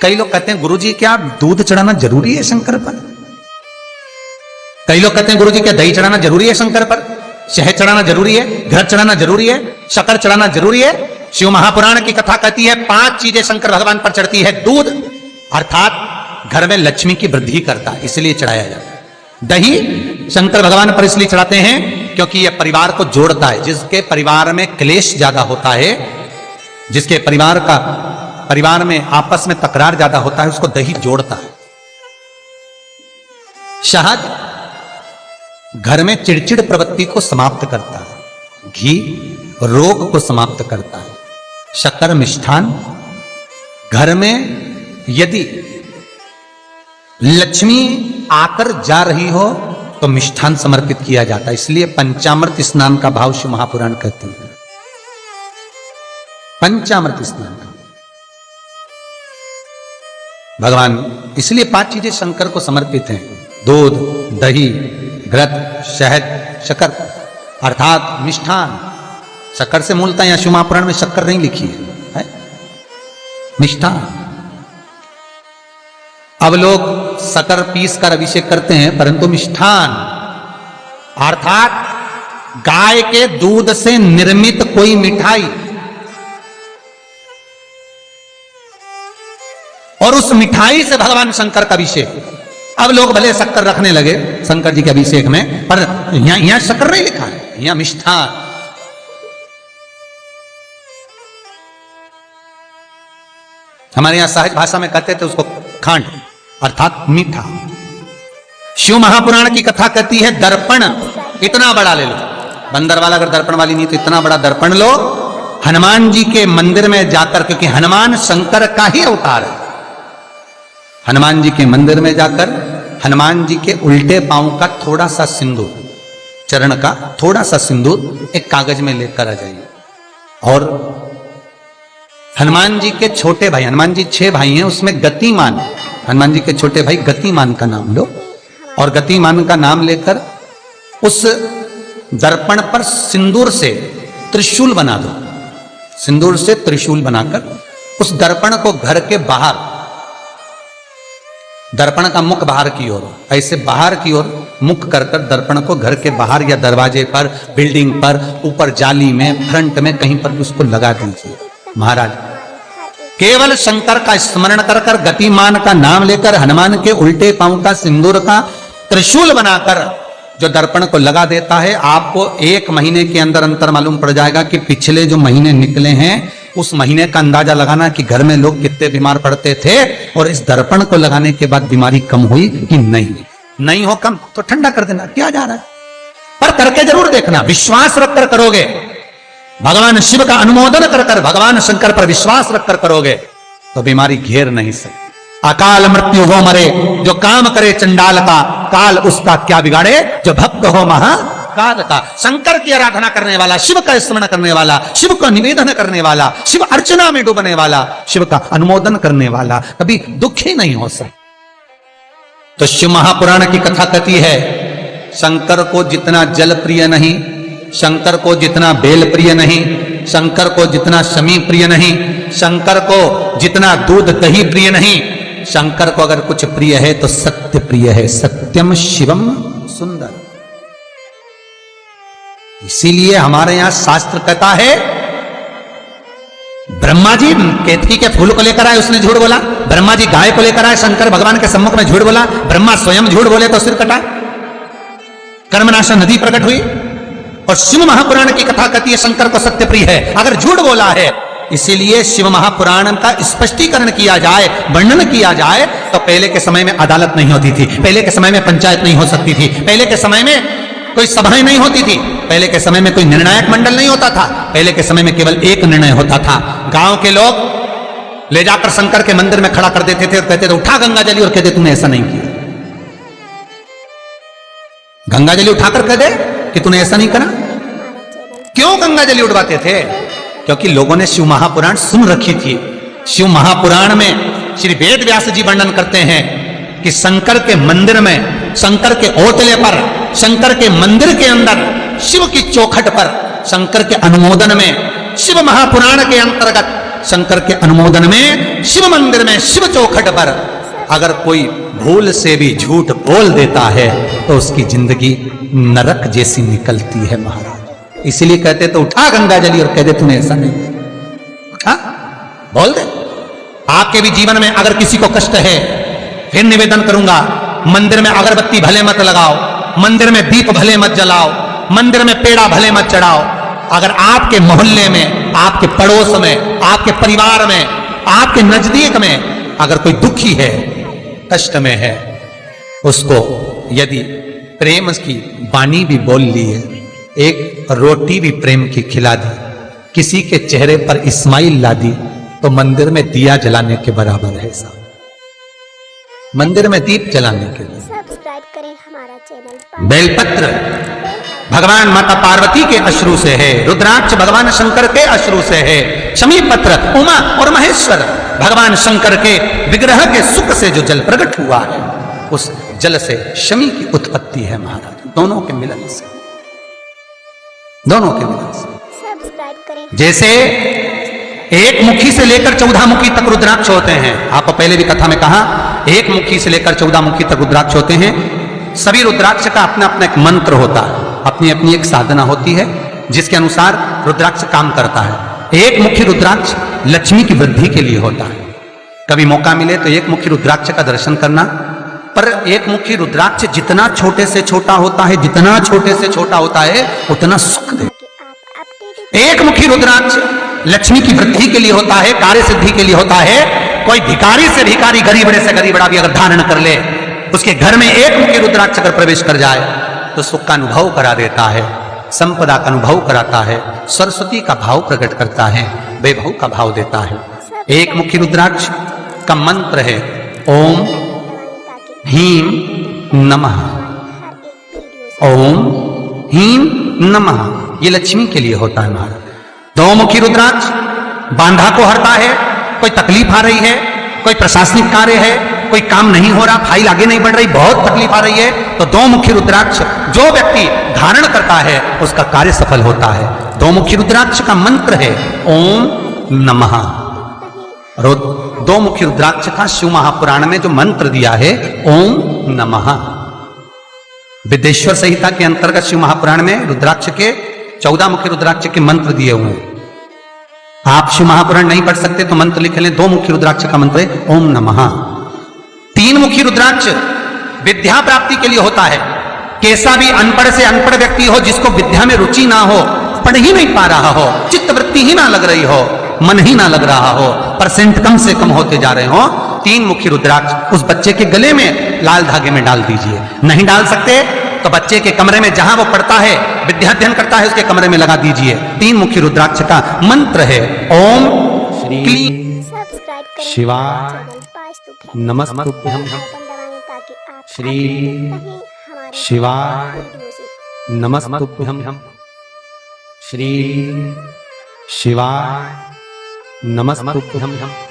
कई लोग कहते हैं गुरुजी क्या दूध चढ़ाना जरूरी है शंकर पर? कई लोग कहते हैं गुरुजी क्या दही चढ़ाना जरूरी है शंकर पर? शहद चढ़ाना जरूरी है? घृत चढ़ाना जरूरी है? शक्कर चढ़ाना जरूरी है? शिव महापुराण की कथा कहती है 5 चीजें शंकर भगवान पर चढ़ती है। दूध अर्थात घर में लक्ष्मी की वृद्धि करता है, इसलिए चढ़ाया जाता है। दही शंकर भगवान पर इसलिए चढ़ाते हैं क्योंकि यह परिवार को जोड़ता है। जिसके परिवार में क्लेश ज्यादा होता है, जिसके परिवार में आपस में तकरार ज्यादा होता है, उसको दही जोड़ता है। शहद घर में चिड़चिड़ प्रवृत्ति को समाप्त करता है। घी रोग को समाप्त करता है। शक्कर मिष्ठान घर में यदि लक्ष्मी आकर जा रही हो तो मिष्ठान समर्पित किया जाता है। इसलिए पंचामृत स्नान का भाव शिव महापुराण कहते हैं। पंचामृत स्नान का भगवान, इसलिए 5 चीजें शंकर को समर्पित हैं। दूध, दही, घृत, शहद, शक्कर अर्थात मिष्ठान। शक्कर से मूलतः यहां शिव महापुराण में शक्कर नहीं लिखी है, मिष्ठान। अब लोग शक्कर पीस कर अभिषेक करते हैं, परंतु मिष्ठान अर्थात गाय के दूध से निर्मित कोई मिठाई और उस मिठाई से भगवान शंकर का अभिषेक। अब लोग भले शक्कर रखने लगे शंकर जी के अभिषेक में, पर यहां शक्कर नहीं लिखा है, यहां मिष्ठान। हमारे यहां सहज भाषा में कहते थे उसको खांड अर्थात मीठा। शिव महापुराण की कथा कहती है दर्पण इतना बड़ा ले लो। बंदर वाला अगर दर्पण वाली नहीं तो इतना बड़ा दर्पण लो, हनुमान जी के मंदिर में जाकर, क्योंकि हनुमान शंकर का ही अवतार है। हनुमान जी के मंदिर में जाकर हनुमान जी के उल्टे पांव का थोड़ा सा सिंदूर, चरण का थोड़ा सा सिंदूर एक कागज में लेकर आ जाइए। और हनुमान जी के छोटे भाई, हनुमान जी 6 भाई हैं, उसमें गतिमान, हनुमान जी के छोटे भाई गतिमान का नाम लो और गतिमान का नाम लेकर उस दर्पण पर सिंदूर से त्रिशूल बना दो। सिंदूर से त्रिशूल बनाकर उस दर्पण को घर के बाहर, दर्पण का मुख बाहर की ओर, ऐसे बाहर की ओर मुख कर कर दर्पण को घर के बाहर या दरवाजे पर, बिल्डिंग पर, ऊपर जाली में, फ्रंट में कहीं पर भी उसको लगा दीजिए। महाराज केवल शंकर का स्मरण कर कर, गतिमान का नाम लेकर, हनुमान के उल्टे पांव का सिंदूर का त्रिशूल बनाकर जो दर्पण को लगा देता है, आपको 1 महीने के अंदर अंतर मालूम पड़ जाएगा कि पिछले जो महीने निकले हैं उस महीने का अंदाजा लगाना कि घर में लोग कितने बीमार पड़ते थे और इस दर्पण को लगाने के बाद बीमारी कम हुई कि नहीं हो कम तो ठंडा कर देना, क्या जा रहा है, पर करके जरूर देखना। विश्वास रखकर करोगे, भगवान शिव का अनुमोदन कर कर, भगवान शंकर पर विश्वास रखकर करोगे तो बीमारी घेर नहीं सकती। अकाल मृत्यु हो मरे जो काम करे चंडाल का, काल उसका क्या बिगाड़े जो भक्त हो महाकाल का। शंकर की आराधना करने वाला, शिव का स्मरण करने वाला, शिव को निवेदन करने वाला, शिव अर्चना में डूबने वाला, शिव का अनुमोदन करने वाला कभी दुखी नहीं हो सकता। तो शिव महापुराण की कथा कहती है शंकर को जितना जल प्रिय नहीं, शंकर को जितना बेल प्रिय नहीं, शंकर को जितना शमी प्रिय नहीं, शंकर को जितना दूध दही प्रिय नहीं, शंकर को अगर कुछ प्रिय है तो सत्य प्रिय है। सत्यम शिवम सुंदर। इसीलिए हमारे यहां शास्त्र कहता है ब्रह्मा जी केतकी के फूल को लेकर आए, उसने झूठ बोला। ब्रह्मा जी गाय को लेकर आए, शंकर भगवान के सम्मुख में झूठ बोला। ब्रह्मा स्वयं झूठ बोले तो सिर कटा। कर्मनाशा नदी प्रकट हुई। और शिव महापुराण की कथा कहती है शंकर को सत्य प्रिय है अगर झूठ बोला है। इसीलिए शिव महापुराण का स्पष्टीकरण किया जाए, वर्णन किया जाए तो पहले के समय में अदालत नहीं होती थी, पहले के समय में पंचायत नहीं हो सकती थी, पहले के समय में कोई सभाएं नहीं होती थी, पहले के समय में कोई निर्णायक मंडल नहीं होता था, पहले के समय में केवल एक निर्णय होता था। गांव के लोग ले जाकर शंकर के मंदिर में खड़ा कर देते थे और कहते थे उठा गंगा जली, और कहते तूने ऐसा नहीं किया। गंगा जली उठाकर कह दे कि तूने ऐसा नहीं करा। क्यों गंगा जली उठवाते थे? क्योंकि लोगों ने शिव महापुराण सुन रखी थी। शिव महापुराण में श्री वेद व्यास जी वर्णन करते हैं कि शंकर के मंदिर में, शंकर के ओटले पर, शंकर के मंदिर के अंदर, शिव की चौखट पर, शंकर के अनुमोदन में शिव महापुराण के अंतर्गत शंकर के अनुमोदन में शिव मंदिर में शिव चौखट पर अगर कोई भूल से भी झूठ बोल देता है तो उसकी जिंदगी नरक जैसी निकलती है महाराज। इसलिए कहते तो उठा गंगा जली और कह दे तूने ऐसा नहीं, उठा बोल दे। आपके भी जीवन में अगर किसी को कष्ट है, फिर निवेदन करूंगा, मंदिर में अगरबत्ती भले मत लगाओ, मंदिर में दीप भले मत जलाओ, मंदिर में पेड़ा भले मत चढ़ाओ। अगर आपके मोहल्ले में, आपके पड़ोस में, आपके परिवार में, आपके नजदीक में अगर कोई दुखी है, कष्ट में है, उसको यदि प्रेम की वाणी भी बोल ली है, एक रोटी भी प्रेम की खिला दी, किसी के चेहरे पर इस्माइल ला दी, तो मंदिर में दिया जलाने के बराबर है साहब। मंदिर में दीप जलाने के लिए सब्सक्राइब करें हमारा चैनल। बेलपत्र भगवान माता पार्वती के अश्रु से है, रुद्राक्ष भगवान शंकर के अश्रु से है, शमी पत्र उमा और महेश्वर भगवान शंकर के विग्रह के सुख से जो जल प्रकट हुआ है, उस जल से शमी की उत्पत्ति है महाराज। दोनों के मिलन से, दोनों के मिलन से। सब्सक्राइब करें। जैसे एक मुखी से लेकर 14 मुखी तक रुद्राक्ष होते हैं, आपको पहले भी कथा में कहा, एक मुखी से लेकर 14 मुखी तक रुद्राक्ष होते हैं। सभी रुद्राक्ष का अपना अपना एक मंत्र होता है, अपनी अपनी एक साधना होती है जिसके अनुसार रुद्राक्ष काम करता है। एक मुखी रुद्राक्ष लक्ष्मी की वृद्धि के लिए होता है। कभी मौका मिले तो एक मुखी रुद्राक्ष का दर्शन करना। पर एक मुखी रुद्राक्ष जितना छोटे से छोटा होता है, जितना छोटे से छोटा होता है, उतना सुख दे। एक मुखी रुद्राक्ष लक्ष्मी की वृद्धि के लिए होता है, कार्य सिद्धि के लिए होता है। कोई भिखारी से भिखारी, गरीबड़े से गरीबड़ा भी अगर धारण कर ले, उसके घर में एक मुखी रुद्राक्ष अगर प्रवेश कर जाए तो सुख का अनुभव करा देता है, संपदा का अनुभव कराता है, सरस्वती का भाव प्रकट करता है, वैभव का भाव देता है। एक मुखी रुद्राक्ष का मंत्र है ओम ह्रीं नमः, ओम ह्रीं नमः। ये लक्ष्मी के लिए होता है महाराज। दो मुखी रुद्राक्ष बांधा को हरता है। कोई तकलीफ आ रही है, कोई प्रशासनिक कार्य है, कोई काम नहीं हो रहा, फाइल आगे नहीं बढ़ रही, बहुत तकलीफ आ रही है, तो दो मुखी रुद्राक्ष जो व्यक्ति धारण करता है उसका कार्य सफल होता है। दो मुखी रुद्राक्ष का मंत्र है ओम नमः। दो मुखी रुद्राक्ष का शिव महापुराण में जो मंत्र दिया है ओम नमः, विद्येश्वर संहिता के अंतर्गत शिव महापुराण में रुद्राक्ष के 14 मुखी रुद्राक्ष के मंत्र दिए हुए हैं। आप शिव महापुराण नहीं पढ़ सकते तो मंत्र लिख लें। 2 मुखी रुद्राक्ष का मंत्र है ओम नमः। 3 मुखी रुद्राक्ष विद्या प्राप्ति के लिए होता है। कैसा भी अनपढ़ से अनपढ़ व्यक्ति हो, जिसको विद्या में रुचि ना हो, पढ़ ही नहीं पा रहा हो, चित्त वृत्ति ही ना लग रही हो, मन ही ना लग रहा हो, परसेंट कम से कम होते जा रहे हो, 3 मुखी रुद्राक्ष उस बच्चे के गले में लाल धागे में डाल दीजिए। नहीं डाल सकते तो बच्चे के कमरे में जहां वो पढ़ता है, विद्याध्ययन करता है, उसके कमरे में लगा दीजिए। 3 मुखी रुद्राक्ष का मंत्र है ओम क्लीं शिवाय नमस्तुभ्यं, श्री शिवाय नमस्तुभ्यं, श्री शिवाय नमस्तुभ्यं।